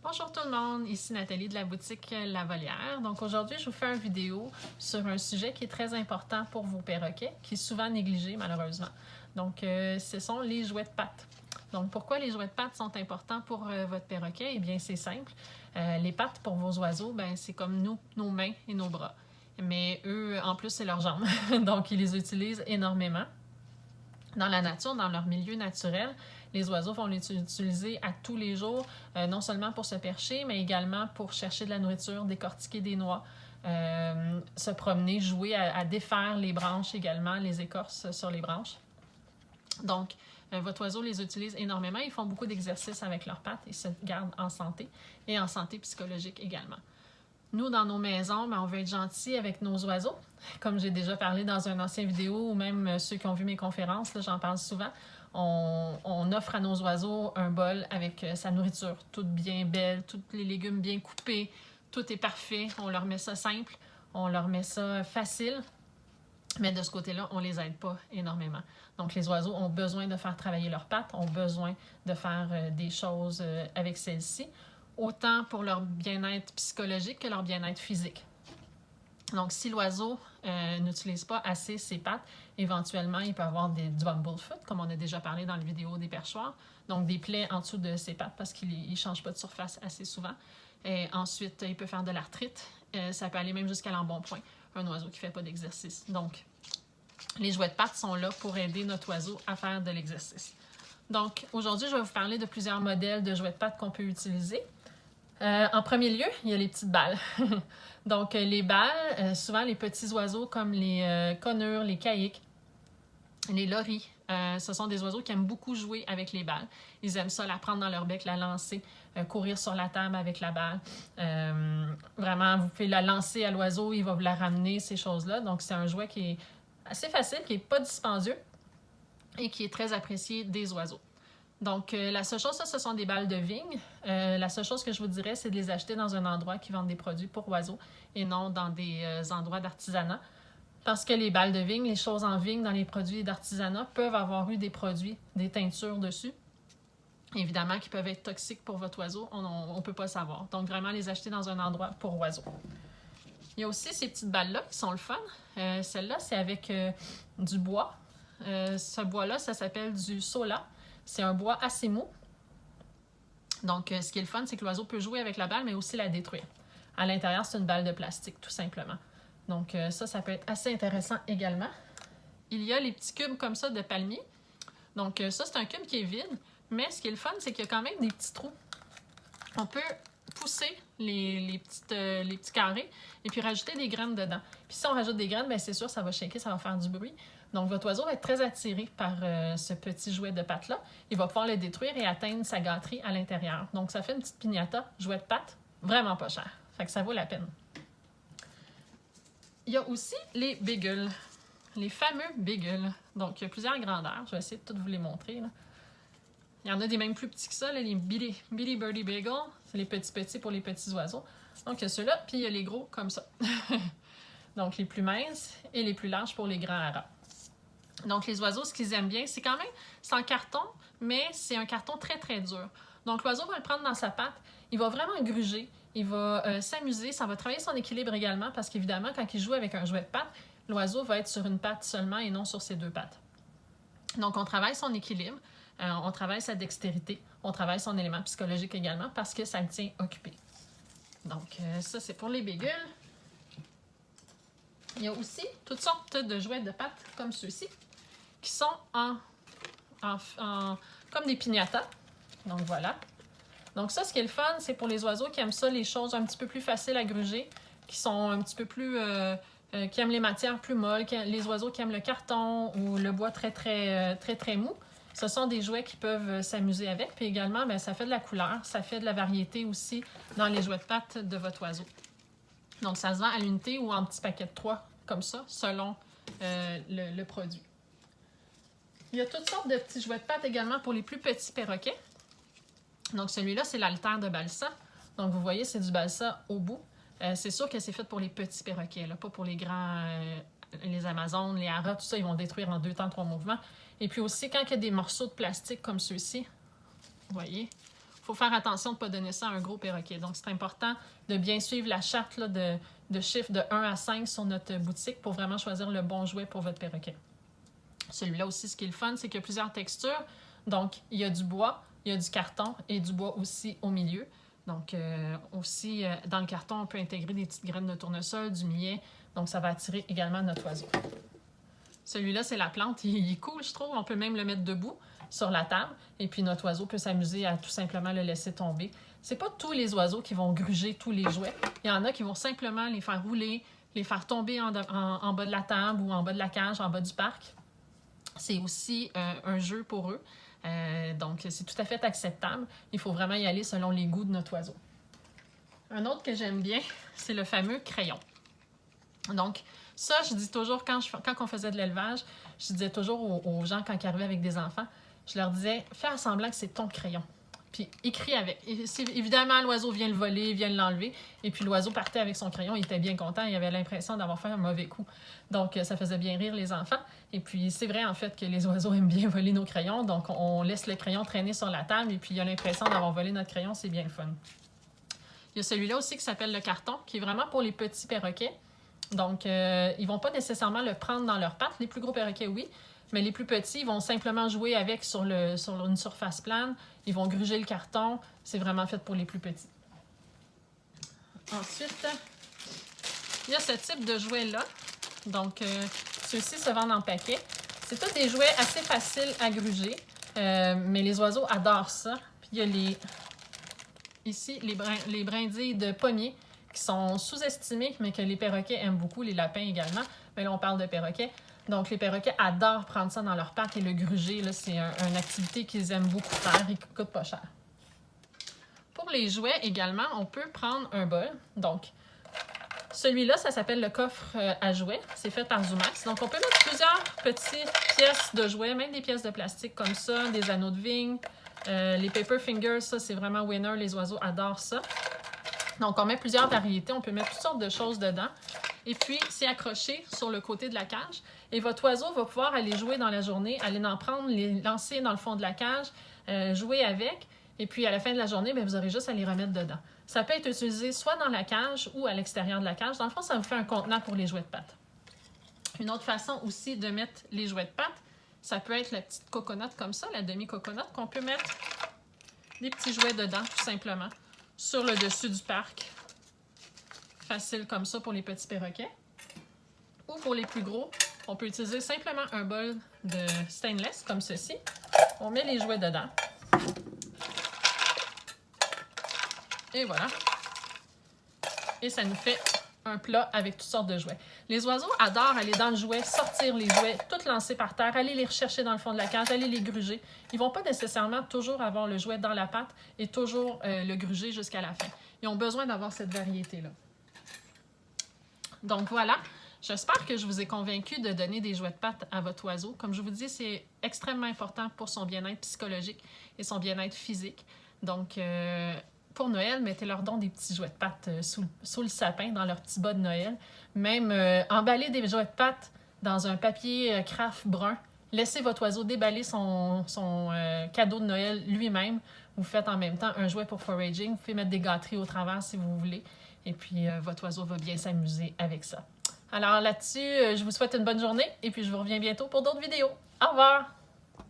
Bonjour tout le monde, ici Nathalie de la boutique La Volière. Donc aujourd'hui, je vous fais une vidéo sur un sujet qui est très important pour vos perroquets, qui est souvent négligé malheureusement. Donc ce sont les jouets de pattes. Donc pourquoi les jouets de pattes sont importants pour votre perroquet? Eh bien c'est simple. Les pattes pour vos oiseaux, c'est comme nous, nos mains et nos bras. Mais eux, en plus, c'est leurs jambes. Donc ils les utilisent énormément. Dans la nature, dans leur milieu naturel, les oiseaux vont les utiliser à tous les jours, non seulement pour se percher, mais également pour chercher de la nourriture, décortiquer des noix, se promener, jouer à défaire les branches également, les écorces sur les branches. Donc, votre oiseau les utilise énormément. Ils font beaucoup d'exercices avec leurs pattes et se gardent en santé et en santé psychologique également. Nous, dans nos maisons, on veut être gentil avec nos oiseaux. Comme j'ai déjà parlé dans une ancienne vidéo, ou même ceux qui ont vu mes conférences, j'en parle souvent, on offre à nos oiseaux un bol avec sa nourriture, toute bien belle, tous les légumes bien coupés, tout est parfait. On leur met ça simple, on leur met ça facile, mais de ce côté-là, on ne les aide pas énormément. Donc, les oiseaux ont besoin de faire travailler leurs pattes, ont besoin de faire des choses avec celles-ci, autant pour leur bien-être psychologique que leur bien-être physique. Donc, si l'oiseau n'utilise pas assez ses pattes, éventuellement, il peut avoir du bumblefoot, comme on a déjà parlé dans la vidéo des perchoirs. Donc, des plaies en dessous de ses pattes parce qu'il ne change pas de surface assez souvent. Et ensuite, il peut faire de l'arthrite. Ça peut aller même jusqu'à l'embonpoint, un oiseau qui ne fait pas d'exercice. Donc, les jouets de pattes sont là pour aider notre oiseau à faire de l'exercice. Donc, aujourd'hui, je vais vous parler de plusieurs modèles de jouets de pattes qu'on peut utiliser. En premier lieu, il y a les petites balles. Donc, les balles, souvent les petits oiseaux comme les conures, les caïques, les loris, ce sont des oiseaux qui aiment beaucoup jouer avec les balles. Ils aiment ça, la prendre dans leur bec, la lancer, courir sur la table avec la balle. Vraiment, vous pouvez la lancer à l'oiseau, il va vous la ramener, ces choses-là. Donc, c'est un jouet qui est assez facile, qui n'est pas dispendieux et qui est très apprécié des oiseaux. Donc, la seule chose, ça, ce sont des balles de vigne. La seule chose que je vous dirais, c'est de les acheter dans un endroit qui vend des produits pour oiseaux et non dans des endroits d'artisanat. Parce que les balles de vigne, les choses en vigne dans les produits d'artisanat peuvent avoir eu des produits, des teintures dessus. Évidemment, qui peuvent être toxiques pour votre oiseau, on ne peut pas le savoir. Donc, vraiment les acheter dans un endroit pour oiseaux. Il y a aussi ces petites balles-là qui sont le fun. Celle-là, c'est avec du bois. Ce bois-là, ça s'appelle du sola. C'est un bois assez mou. Donc, ce qui est le fun, c'est que l'oiseau peut jouer avec la balle, mais aussi la détruire. À l'intérieur, c'est une balle de plastique, tout simplement. Donc, ça peut être assez intéressant également. Il y a les petits cubes comme ça de palmier. Donc, ça, c'est un cube qui est vide, mais ce qui est le fun, c'est qu'il y a quand même des petits trous. On peut pousser les petits carrés et puis rajouter des graines dedans. Puis si on rajoute des graines, c'est sûr, ça va shaker, ça va faire du bruit. Donc, votre oiseau va être très attiré par ce petit jouet de pattes-là. Il va pouvoir le détruire et atteindre sa gâterie à l'intérieur. Donc, ça fait une petite piñata, jouet de pattes, vraiment pas cher. Fait que ça vaut la peine. Il y a aussi les beagles, les fameux beagles. Donc, il y a plusieurs grandeurs. Je vais essayer de toutes vous les montrer, là. Il y en a des même plus petits que ça, là, les Billy Birdie Beagle. C'est les petits pour les petits oiseaux. Donc, il y a ceux-là, puis il y a les gros comme ça. Donc, les plus minces et les plus larges pour les grands haras. Donc, les oiseaux, ce qu'ils aiment bien, c'est quand même, c'est en carton, mais c'est un carton très, très dur. Donc, l'oiseau va le prendre dans sa patte, il va vraiment gruger, il va s'amuser, ça va travailler son équilibre également, parce qu'évidemment, quand il joue avec un jouet de patte, l'oiseau va être sur une patte seulement et non sur ses deux pattes. Donc, on travaille son équilibre, on travaille sa dextérité, on travaille son élément psychologique également, parce que ça le tient occupé. Donc, ça, c'est pour les beagles. Il y a aussi toutes sortes de jouets de pattes comme ceux-ci, qui sont comme des piñatas. Donc, voilà. Donc, ça, ce qui est le fun, c'est pour les oiseaux qui aiment ça, les choses un petit peu plus faciles à gruger, qui sont un petit peu plus... qui aiment les matières plus molles, les oiseaux qui aiment le carton ou le bois très, très mou. Ce sont des jouets qui peuvent s'amuser avec. Puis également, ça fait de la couleur, ça fait de la variété aussi dans les jouets de pattes de votre oiseau. Donc, ça se vend à l'unité ou en petits paquets de 3, comme ça, selon le produit. Il y a toutes sortes de petits jouets de pattes également pour les plus petits perroquets. Donc, celui-là, c'est l'haltère de balsa. Donc, vous voyez, c'est du balsa au bout. C'est sûr que c'est fait pour les petits perroquets, là, pas pour les grands, les Amazones, les haras, tout ça, ils vont détruire en 2 temps, 3 mouvements. Et puis aussi, quand il y a des morceaux de plastique comme ceux-ci, vous voyez, il faut faire attention de ne pas donner ça à un gros perroquet. Donc, c'est important de bien suivre la charte là, de chiffres de 1 à 5 sur notre boutique pour vraiment choisir le bon jouet pour votre perroquet. Celui-là aussi, ce qui est le fun, c'est qu'il y a plusieurs textures. Donc, il y a du bois, il y a du carton et du bois aussi au milieu. Donc, aussi, dans le carton, on peut intégrer des petites graines de tournesol, du millet. Donc, ça va attirer également notre oiseau. Celui-là, c'est la plante. Il est cool, je trouve. On peut même le mettre debout sur la table. Et puis, notre oiseau peut s'amuser à tout simplement le laisser tomber. C'est pas tous les oiseaux qui vont gruger tous les jouets. Il y en a qui vont simplement les faire rouler, les faire tomber en bas de la table ou en bas de la cage, en bas du parc. C'est aussi un jeu pour eux. Donc, c'est tout à fait acceptable. Il faut vraiment y aller selon les goûts de notre oiseau. Un autre que j'aime bien, c'est le fameux crayon. Donc, ça, je dis toujours, quand on faisait de l'élevage, je disais toujours aux gens, quand ils arrivaient avec des enfants, je leur disais, fais semblant que c'est ton crayon. Puis, écris avec. Et si, évidemment, l'oiseau vient le voler, vient l'enlever. Et puis, l'oiseau partait avec son crayon. Il était bien content. Il avait l'impression d'avoir fait un mauvais coup. Donc, ça faisait bien rire les enfants. Et puis, c'est vrai, en fait, que les oiseaux aiment bien voler nos crayons. Donc, on laisse le crayon traîner sur la table. Et puis, il a l'impression d'avoir volé notre crayon. C'est bien le fun. Il y a celui-là aussi qui s'appelle le carton, qui est vraiment pour les petits perroquets. Donc, ils ne vont pas nécessairement le prendre dans leurs pattes. Les plus gros perroquets, oui. Mais les plus petits, ils vont simplement jouer avec sur une surface plane. Ils vont gruger le carton. C'est vraiment fait pour les plus petits. Ensuite, il y a ce type de jouets-là. Donc, ceux-ci se vendent en paquet. C'est tous des jouets assez faciles à gruger. Mais les oiseaux adorent ça. Puis, il y a ici les brindilles de pommier qui sont sous-estimées, mais que les perroquets aiment beaucoup, les lapins également. Mais là, on parle de perroquets. Donc, les perroquets adorent prendre ça dans leur pattes et le gruger. C'est une activité qu'ils aiment beaucoup faire et qui ne coûte pas cher. Pour les jouets également, on peut prendre un bol. Donc, celui-là, ça s'appelle le coffre à jouets. C'est fait par Zoomax. Donc, on peut mettre plusieurs petites pièces de jouets, même des pièces de plastique comme ça, des anneaux de vigne. Les paper fingers, ça, c'est vraiment winner. Les oiseaux adorent ça. Donc, on met plusieurs variétés. On peut mettre toutes sortes de choses dedans. Et puis, c'est accroché sur le côté de la cage. Et votre oiseau va pouvoir aller jouer dans la journée, aller en prendre, les lancer dans le fond de la cage, jouer avec. Et puis, à la fin de la journée, bien, vous aurez juste à les remettre dedans. Ça peut être utilisé soit dans la cage ou à l'extérieur de la cage. Dans le fond, ça vous fait un contenant pour les jouets de pattes. Une autre façon aussi de mettre les jouets de pattes, ça peut être la petite coconut comme ça, la demi-coconut, qu'on peut mettre des petits jouets dedans, tout simplement, sur le dessus du parc. Facile comme ça pour les petits perroquets. Ou pour les plus gros, on peut utiliser simplement un bol de stainless, comme ceci. On met les jouets dedans. Et voilà. Et ça nous fait un plat avec toutes sortes de jouets. Les oiseaux adorent aller dans le jouet, sortir les jouets, tout lancer par terre, aller les rechercher dans le fond de la cage, aller les gruger. Ils ne vont pas nécessairement toujours avoir le jouet dans la patte et toujours le gruger jusqu'à la fin. Ils ont besoin d'avoir cette variété-là. Donc voilà, j'espère que je vous ai convaincu de donner des jouets de pattes à votre oiseau. Comme je vous dis, c'est extrêmement important pour son bien-être psychologique et son bien-être physique. Donc, pour Noël, mettez-leur donc des petits jouets de pattes sous le sapin, dans leur petit bas de Noël. Même emballer des jouets de pattes dans un papier craft brun. Laissez votre oiseau déballer son cadeau de Noël lui-même. Vous faites en même temps un jouet pour foraging. Vous pouvez mettre des gâteries au travers si vous voulez. Et puis, votre oiseau va bien s'amuser avec ça. Alors là-dessus, je vous souhaite une bonne journée et puis je vous reviens bientôt pour d'autres vidéos. Au revoir!